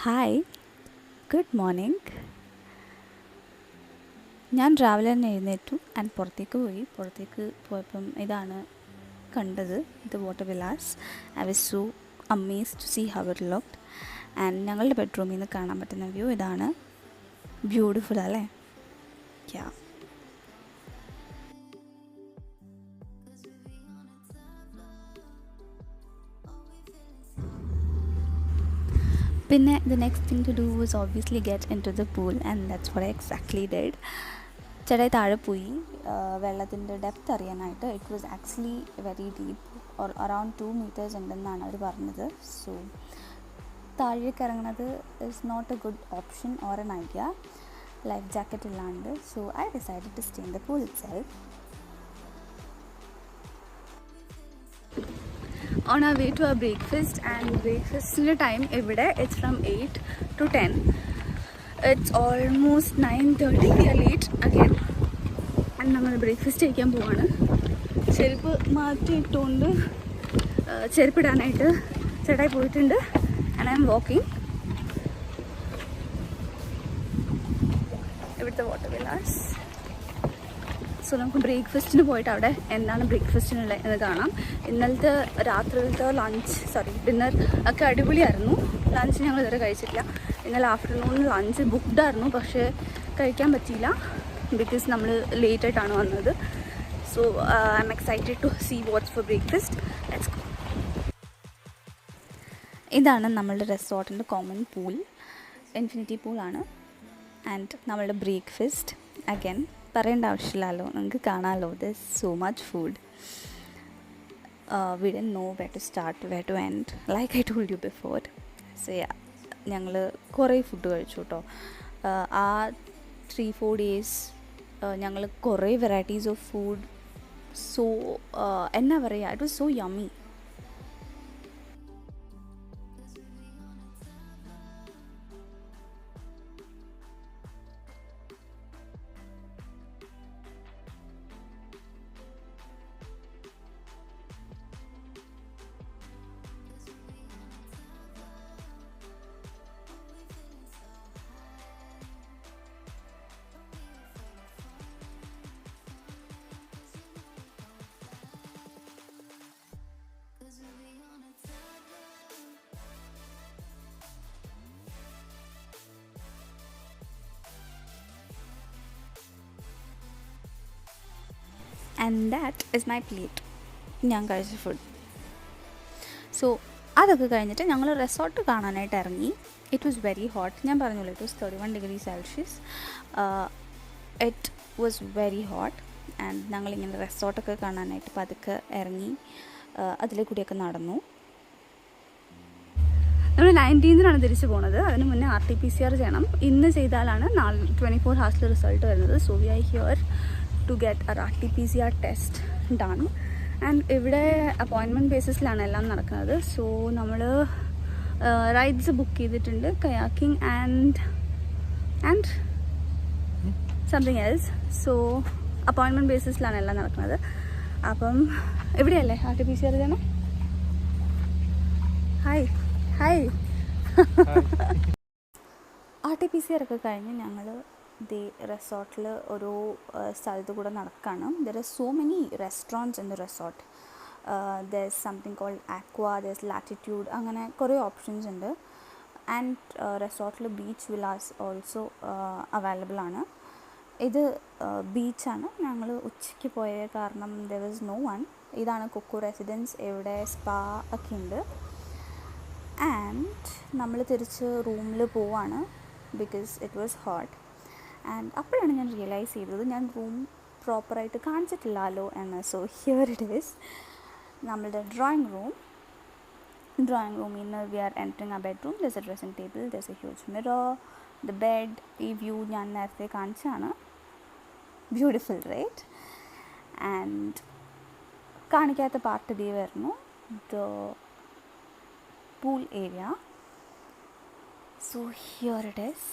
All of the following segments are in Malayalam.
Hi, good morning. ഞാൻ രാവിലെ തന്നെ എഴുന്നേറ്റു ആൻഡ് പുറത്തേക്ക് പോയപ്പം ഇതാണ് കണ്ടത്, ഇത് water villas. I was so amazed to see how it looked. And ഞങ്ങളുടെ ബെഡ്റൂമിൽ നിന്ന് കാണാൻ പറ്റുന്ന വ്യൂ ഇതാണ്. ബ്യൂട്ടിഫുൾ അല്ലേ? യാ. പിന്നെ the next thing to do was obviously get into the pool, and that's what I exactly did. ചേട്ടായി താഴെ പോയി വെള്ളത്തിൻ്റെ ഡെപ്ത് അറിയാനായിട്ട്. It was actually very deep, or around 2 meters ഉണ്ടെന്നാണ് അവർ പറഞ്ഞത്. സോ താഴേക്ക് ഇറങ്ങുന്നത് is not a good option or an idea, life jacket ഇല്ലാണ്ട്. So I decided to stay in the pool itself. On our way to our breakfast, and breakfast time ഇവിടെ it's from 8 to 10. It's almost 9:30. We are late again. and നമ്മൾ ബ്രേക്ക്ഫാസ്റ്റ് കഴിക്കാൻ പോവാണ്. ചെരുപ്പ് മാറ്റിയിട്ടുകൊണ്ട് ചെരുപ്പിടാനായിട്ട് ചേട്ടായി പോയിട്ടുണ്ട്. and I am walking. ഇവിടുത്തെ വാട്ടർ വിലാസ്. സോ നമുക്ക് ബ്രേക്ക്ഫാസ്റ്റിന് പോയിട്ട് അവിടെ എന്താണ് ബ്രേക്ക്ഫാസ്റ്റിനുള്ള എന്ന് കാണാം. ഇന്നലത്തെ രാത്രിയിലത്തെ ഡിന്നർ ഒക്കെ അടിപൊളിയായിരുന്നു. ലഞ്ച് ഞങ്ങൾ ഇതുവരെ കഴിച്ചിട്ടില്ല. ഇന്നലെ ആഫ്റ്റർനൂണിൽ ലഞ്ച് ബുക്ക്ഡ് ആയിരുന്നു, പക്ഷേ കഴിക്കാൻ പറ്റിയില്ല ബിക്കോസ് നമ്മൾ ലേറ്റായിട്ടാണ് വന്നത്. So I'm excited to see what's for breakfast. Let's go. ഇതാണ് നമ്മളുടെ റെസോർട്ടിൻ്റെ കോമൺ പൂൾ, ഇൻഫിനിറ്റി പൂളാണ്. ആൻഡ് നമ്മളുടെ ബ്രേക്ക്ഫാസ്റ്റ് അഗൈൻ പറയേണ്ട ആവശ്യമില്ലല്ലോ, നിങ്ങൾക്ക് കാണാമല്ലോ. This so much food. We didn't know where to start, where to end, like I told you before. So yeah, ഞങ്ങൾ കുറേ ഫുഡ് കഴിച്ചു കേട്ടോ. ആ 3-4 days ഞങ്ങൾ കുറേ വെറൈറ്റീസ് ഓഫ് ഫുഡ്. സോ എന്നാ പറയുക, it was so yummy. And that is my plate, ഞാൻ കഴിച്ച ഫുഡ്. സോ അതൊക്കെ കഴിഞ്ഞിട്ട് ഞങ്ങൾ റിസോർട്ട് കാണാനായിട്ട് ഇറങ്ങി. It was very hot. ഞാൻ പറഞ്ഞല്ലോ, it was 31 degrees Celsius. It was very hot. And ഞങ്ങളിങ്ങനെ റിസോർട്ടൊക്കെ കാണാനായിട്ട് പതുക്കെ ഇറങ്ങി അതിലെ കൂടിയൊക്കെ നടന്നു. നമ്മൾ 19th തിരിച്ചു പോകുന്നത്. അതിന് മുന്നേ RT-PCR ചെയ്യണം. ഇന്ന് ചെയ്താലാണ് 24 hours റിസൾട്ട് വരുന്നത്. So we are here to get a RT-PCR test done. and ഇവിടെ അപ്പോയിൻമെൻറ്റ് ബേസിസിലാണ് എല്ലാം നടക്കുന്നത്. സോ നമ്മൾ റൈഡ്സ് ബുക്ക് ചെയ്തിട്ടുണ്ട്, kayaking and something else. So appointment ബേസിസിലാണ് എല്ലാം നടക്കുന്നത്. അപ്പം എവിടെയല്ലേ RT-PCR ചെയ്യണം? ഹായ് RT-PCR ഒക്കെ കഴിഞ്ഞ് ഞങ്ങൾ റിസോർട്ടിൽ ഒരു സ്ഥലത്ത് കൂടെ നടക്കുകയാണ്. There are so many restaurants in the resort. There is something called Aqua, there is Latitude, അങ്ങനെ കുറേ ഓപ്ഷൻസ് ഉണ്ട്. ആൻഡ് റിസോർട്ടിൽ ബീച്ച് വിലാസ് ഓൾസോ അവൈലബിൾ ആണ്. ഇത് ബീച്ചാണ്. ഞങ്ങൾ ഉച്ചയ്ക്ക് പോയ കാരണം ദർ വാസ് നോ വൺ. ഇതാണ് കൊക്കോ റെസിഡൻസ്. ഇവിടെ സ്പാ ഒക്കെ ഉണ്ട്. ആൻഡ് നമ്മൾ തിരിച്ച് റൂമിൽ പോവാണ് because it was hot. And അപ്പോഴാണ് ഞാൻ റിയലൈസ് ചെയ്തത് ഞാൻ റൂം പ്രോപ്പറായിട്ട് കാണിച്ചിട്ടില്ലല്ലോ എന്ന്. സോ ഹിയർ ഇറ്റ് ഈസ് നമ്മളുടെ ഡ്രോയിങ് റൂമിൽ നിന്ന് we are entering a bedroom. There is a dressing table, there is a huge mirror, the bed. ഈ വ്യൂ ഞാൻ നേരത്തെ കാണിച്ചാണ്. Beautiful right? ആൻഡ് കാണിക്കാത്ത പാർട്ട് ഇതേ വരുന്നു, the pool area. So here it is.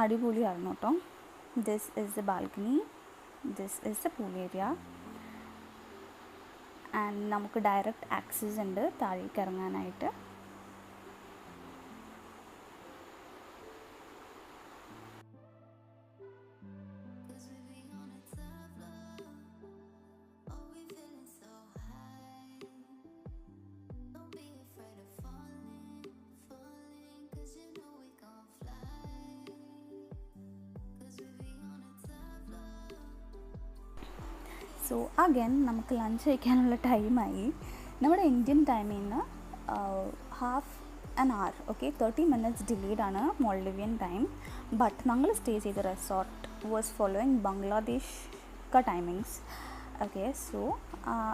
അടിപൊളിയായിരുന്നു കേട്ടോ. This is the balcony, this is the pool area. And നമുക്ക് ഡയറക്റ്റ് ആക്സസ് ഉണ്ട് താഴേക്ക് ഇറങ്ങാനായിട്ട്. സോ അഗൈൻ നമുക്ക് ലഞ്ച് കഴിക്കാനുള്ള ടൈമായി. നമ്മുടെ ഇന്ത്യൻ ടൈമിൽ നിന്ന് half an hour, okay, 30 minutes delayed ആണ് മോൾഡോവിയൻ ടൈം. ബട്ട് ഞങ്ങൾ സ്റ്റേ ചെയ്ത resort was following Bangladesh timings. Okay, so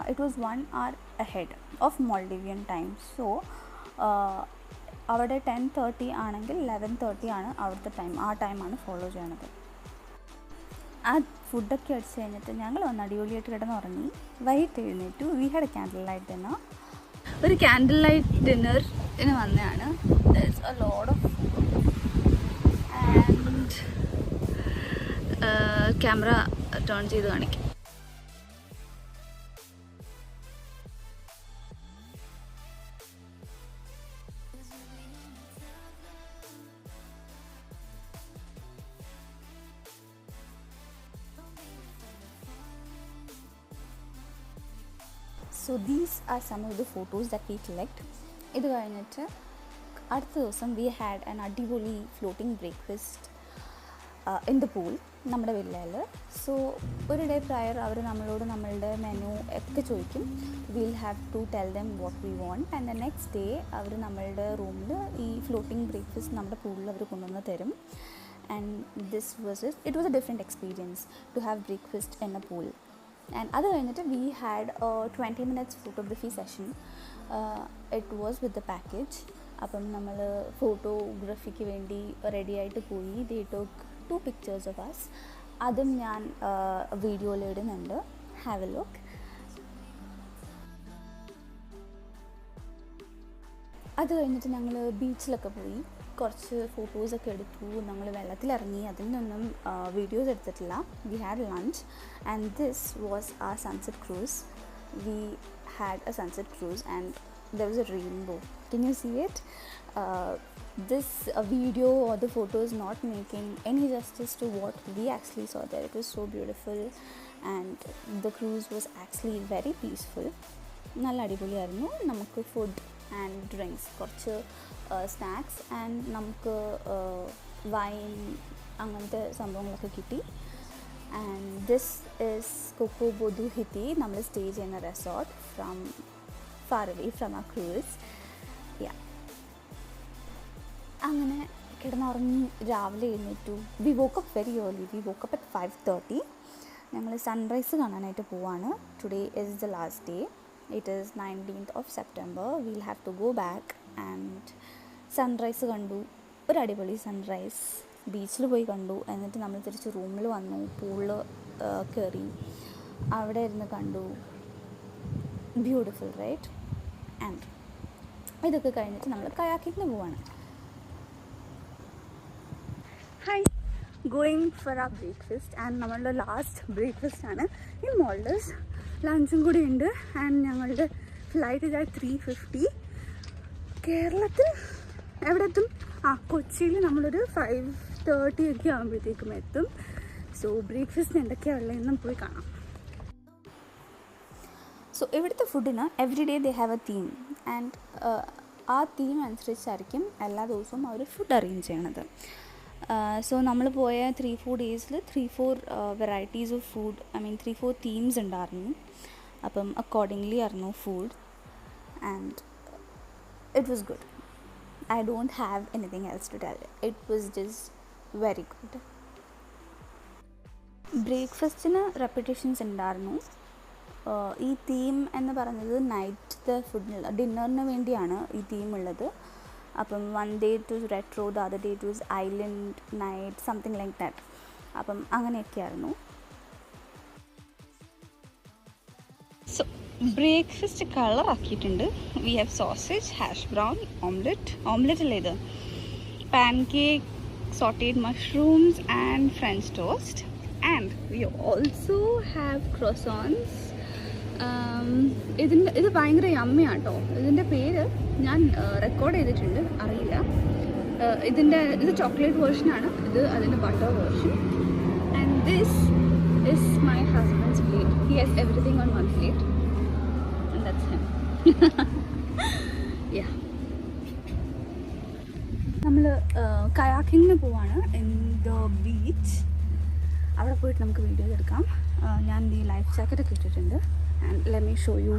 it was 1 hour ahead of Maldivian time. So അവിടെ 10:30 ആണെങ്കിൽ 11:30 ആണ് അവിടുത്തെ ടൈം. ആ ടൈമാണ് ഫോളോ ചെയ്യണത്. ആ ഫുഡൊക്കെ അടിച്ച് കഴിഞ്ഞിട്ട് ഞങ്ങൾ വന്ന് അടിപൊളിയായിട്ട് കിടന്നുറങ്ങി. വൈകിട്ട് എഴുന്നേറ്റു. We had a candle light dinner. ഒരു ക്യാൻഡിൽ ലൈറ്റ് ഡിന്നറിന് വന്നതാണ്. There's a lot of and camera turn ചെയ്ത് കാണിക്കും. So these are some of the photos that we collect. ഇത് കഴിഞ്ഞിട്ട് അടുത്ത ദിവസം we had an adipoli floating breakfast in the pool നമ്മുടെ വില്ലയിൽ. സോ ഒരു ഡേ പ്രയർ അവർ നമ്മളോട് നമ്മളുടെ മെനു ഒക്കെ ചോദിക്കും. we'll have to tell them what we want and the next day അവർ നമ്മളുടെ റൂമിൽ ഈ ഫ്ലോട്ടിംഗ് ബ്രേക്ക്ഫാസ്റ്റ് നമ്മുടെ പൂളിൽ അവർ കൊണ്ടുവന്ന് തരും. and this was it was a different experience to have breakfast in a pool. And അത് കഴിഞ്ഞിട്ട് we had a 20 minutes photography session. It was with the package. അപ്പം നമ്മൾ ഫോട്ടോഗ്രാഫിക്ക് വേണ്ടി റെഡി ആയിട്ട് പോയി. they took 2 pictures of us. അതും ഞാൻ വീഡിയോയിൽ ഇടുന്നുണ്ട്. have a look. അത് കഴിഞ്ഞിട്ട് ഞങ്ങൾ ബീച്ചിലൊക്കെ പോയി കുറച്ച് ഫോട്ടോസൊക്കെ എടുത്തു. നമ്മൾ വെള്ളത്തിലിറങ്ങി. അതിൽ നിന്നും വീഡിയോസ് എടുത്തിട്ടില്ല. We had lunch and this was a sunset cruise. We had a sunset cruise and there was a rainbow. Can you see it? This video or the photo is not making any justice to what we actually saw there. It was so beautiful and the cruise was actually very peaceful. നല്ല അടിപൊളിയായിരുന്നു. നമുക്ക് ഫുഡ് ആൻഡ് ഡ്രിങ്ക്സ്, കുറച്ച് സ്നാക്സ് ആൻഡ് നമുക്ക് വൈൻ അങ്ങനത്തെ സംഭവങ്ങളൊക്കെ കിട്ടി. And this is Coco Bodu Hithi. നമ്മൾ സ്റ്റേ ചെയ്യുന്ന resort from far away from a cruise. Yeah, അങ്ങനെ കിടന്നുറങ്ങി രാവിലെ എഴുന്നേറ്റു. We woke up very early. We woke up at 5:30. ഞങ്ങൾ സൺറൈസ് കാണാനായിട്ട് പോവാണ്. Today is the last day. It is 19th of September. we'll have to go back and sunrise കണ്ടു. ഒരു അടിപൊളി സൺറൈസ് ബീച്ചിൽ പോയി കണ്ടു. എന്നിട്ട് നമ്മൾ തിരിച്ച് റൂമിൽ വന്നു. പൂളിൽ കയറി അവിടെ ഇരുന്ന് കണ്ടു. Beautiful right? ആൻഡ് ഇതൊക്കെ കഴിഞ്ഞിട്ട് നമ്മൾ കയാക്കിങ്ങിന് പോവാണ്. ഹായ്, ഗോയിങ് ഫോർ ആ ബ്രേക്ക്ഫാസ്റ്റ് ആൻഡ് നമ്മളുടെ ലാസ്റ്റ് ബ്രേക്ക്ഫാസ്റ്റ് ആണ് ഇൻ മോൾഡീവ്സ്. ലഞ്ചും കൂടി ഉണ്ട് ആൻഡ് ഞങ്ങളുടെ ഫ്ലൈറ്റ് ഇതാ 3:50. കേരളത്തിൽ എവിടെ എത്തും? കൊച്ചിയിൽ നമ്മളൊരു 5:30 ഒക്കെ ആകുമ്പോഴത്തേക്കും എത്തും. സോ ബ്രേക്ക്ഫാസ്റ്റിന് എന്തൊക്കെയാണ് ഉള്ളതെന്നും പോയി കാണാം. സോ ഇവിടുത്തെ ഫുഡിന് every day they have A theme and ആ തീം അനുസരിച്ചായിരിക്കും എല്ലാ ദിവസവും അവർ ഫുഡ് അറേഞ്ച് ചെയ്യണത്. സോ നമ്മൾ പോയ 3-4 ഡേയ്സിൽ 3-4 വെറൈറ്റീസ് ഓഫ് ഫുഡ്, 3-4 തീംസ് ഉണ്ടായിരുന്നു. അപ്പം അക്കോർഡിംഗ്ലി ആയിരുന്നു food and it was good. I don't have anything else to tell. It was just very good. ബ്രേക്ക്ഫാസ്റ്റിന് റെപ്പിറ്റേഷൻസ് ഉണ്ടായിരുന്നു. ഈ തീം എന്ന് പറയുന്നത് നൈറ്റ് ഫുഡിന് ഡിന്നറിന് വേണ്ടിയാണ് ഈ തീം ഉള്ളത്. അപ്പം 1 day to retro, the other day to island night, something like that. അപ്പം അങ്ങനെയൊക്കെയായിരുന്നു. സോ ബ്രേക്ക്ഫാസ്റ്റ് കളറാക്കിയിട്ടുണ്ട്. We have sausage, hash brown, omelette അല്ലേ ഇത്, pancake, sauteed mushrooms and French toast. And we also have croissants. ഇത് ഭയങ്കര യമ്മിയാണ് കേട്ടോ. ഇതിൻ്റെ പേര് ഞാൻ റെക്കോർഡ് ചെയ്തിട്ടുണ്ട്, അറിയില്ല. ഇത് ചോക്ലേറ്റ് വേർഷനാണ്, ഇത് അതിൻ്റെ butter version. And this is my husband's plate. He has everything on 1 plate. That's him. Yeah. നമ്മൾ കയാക്കിങ്ങിന് പോവാണ് ഇൻ ദ ബീച്ച്. അവിടെ പോയിട്ട് നമുക്ക് വീഡിയോസ് എടുക്കാം. ഞാൻ ഈ ലൈഫ് ജാക്കറ്റൊക്കെ ഇട്ടിട്ടുണ്ട്. And let me show you.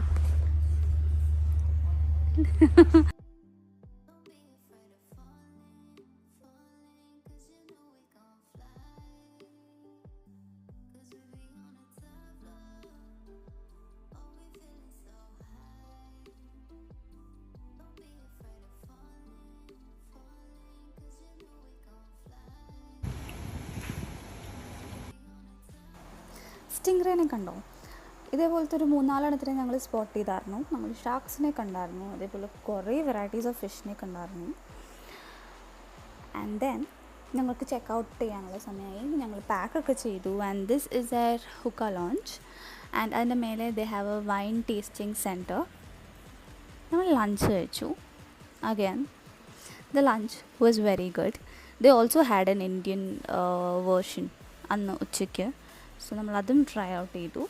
സ്റ്റിംഗ്രേനെ കണ്ടോ? ഇതേപോലത്തെ ഒരു 3-4 എണ്ണത്തിനെ ഞങ്ങൾ സ്പോട്ട് ചെയ്തായിരുന്നു. നമ്മൾ ഷാർക്സിനെ കണ്ടായിരുന്നു, അതേപോലെ കുറേ വെറൈറ്റീസ് ഓഫ് ഫിഷിനെ കണ്ടായിരുന്നു. ആൻഡ് ദെൻ ഞങ്ങൾക്ക് ചെക്കൗട്ട് ചെയ്യാനുള്ള സമയമായി. ഞങ്ങൾ പാക്കൊക്കെ ചെയ്തു. And this is air hookah launch. And അതിൻ്റെ മേലെ they have A wine tasting centre. നമ്മൾ ലഞ്ച് കഴിച്ചു. Again the lunch was very good. They also had an Indian version അന്ന് ഉച്ചയ്ക്ക്. സോ നമ്മൾ അതും ട്രൈ ഔട്ട് ചെയ്തു.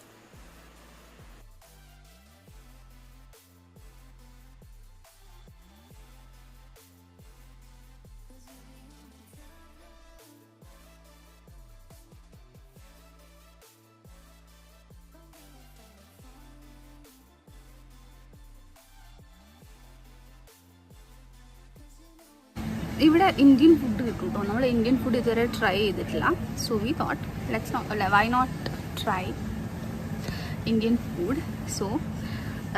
ഇവിടെ ഇന്ത്യൻ ഫുഡ് കിട്ടും കേട്ടോ. നമ്മൾ ഇന്ത്യൻ ഫുഡ് ഇതുവരെ ട്രൈ ചെയ്തിട്ടില്ല. So we thought why not try Indian food. So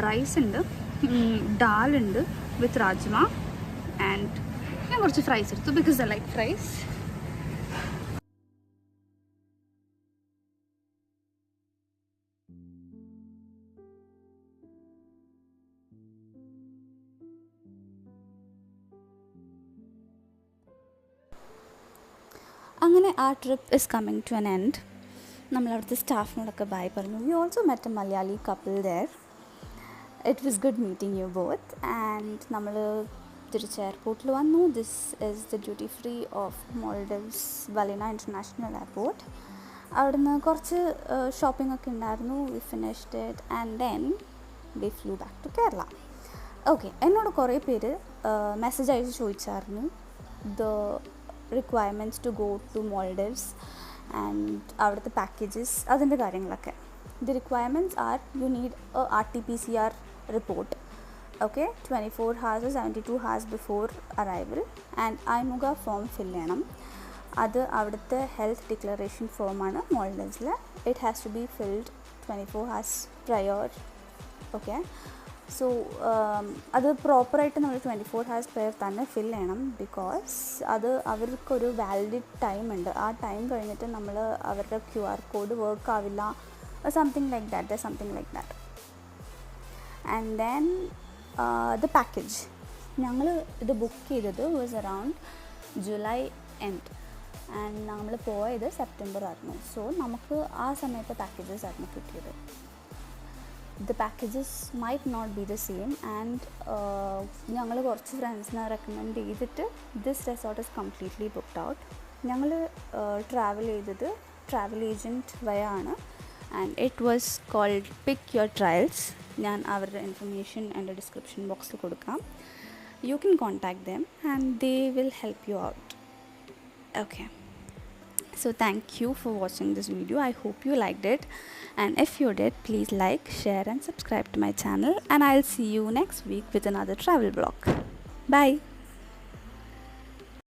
rice ഉണ്ട്, ദാലുണ്ട് വിത്ത് രാജ്മ, ആൻഡ് ഞാൻ കുറച്ച് ഫ്രൈസ് എടുത്തു ബിക്കോസ് ഐ ലൈക്ക് ഫ്രൈസ്. അങ്ങനെ ആ trip is coming to an end. നമ്മളവിടുത്തെ സ്റ്റാഫിനോടൊക്കെ ബൈ പറഞ്ഞു. We also met a Malayali couple there. It was good meeting you both. And നമ്മൾ തിരിച്ച് എയർപോർട്ടിൽ വന്നു. This is the duty free of Maldives Velana international airport. അവിടുന്ന് കുറച്ച് ഷോപ്പിംഗ് ഒക്കെ ഉണ്ടായിരുന്നു. We finished it and then we flew back to Kerala. Okay, എന്നോട് കുറേ പേര് മെസ്സേജ് അയച്ച് ചോദിച്ചായിരുന്നു the requirements to go to Maldives and അവിടുത്തെ പാക്കേജസ്, അതിൻ്റെ കാര്യങ്ങളൊക്കെ. The requirements are you need a RT-PCR report, okay, 24 hours or 72 hours before arrival, and IMUGA form fill ചെയ്യണം. അത് അവിടുത്തെ ഹെൽത്ത് ഡിക്ലറേഷൻ ഫോമാണ് മോൾഡീവ്സിൽ. It has to be filled 24 hours prior, okay. So അത് പ്രോപ്പറായിട്ട് നമ്മൾ 24 hours prior തന്നെ ഫിൽ ചെയ്യണം. ബിക്കോസ് അത് അവർക്കൊരു വാലിഡ് ടൈം ഉണ്ട്. ആ ടൈം കഴിഞ്ഞിട്ട് നമ്മൾ അവരുടെ QR കോഡ് വർക്ക് ആവില്ല, something like that. And then the package ഞങ്ങൾ ഇത് ബുക്ക് ചെയ്തത് was around July end and നമ്മൾ പോയത് സെപ്റ്റംബർ ആയിരുന്നു. സോ നമുക്ക് ആ സമയത്തെ പാക്കേജസ് ആയിരുന്നു കിട്ടിയത്. The packages might not be the same, and ഞങ്ങൾ കുറച്ച് ഫ്രണ്ട്സിനെ റെക്കമെൻഡ് ചെയ്തിട്ട് this resort is completely booked out. ഞങ്ങൾ ട്രാവൽ ചെയ്തത് ട്രാവൽ ഏജൻറ്റ് വയാണ്. And it was called pick your trails. ഞാൻ അവരുടെ ഇൻഫർമേഷൻ എൻ്റെ ഡിസ്ക്രിപ്ഷൻ ബോക്സിൽ കൊടുക്കാം. You can contact them and they will help you out. Okay, so thank you for watching this video. I hope you liked it, and if you did, please like, share and subscribe to my channel, and I'll see you next week with another travel vlog. Bye.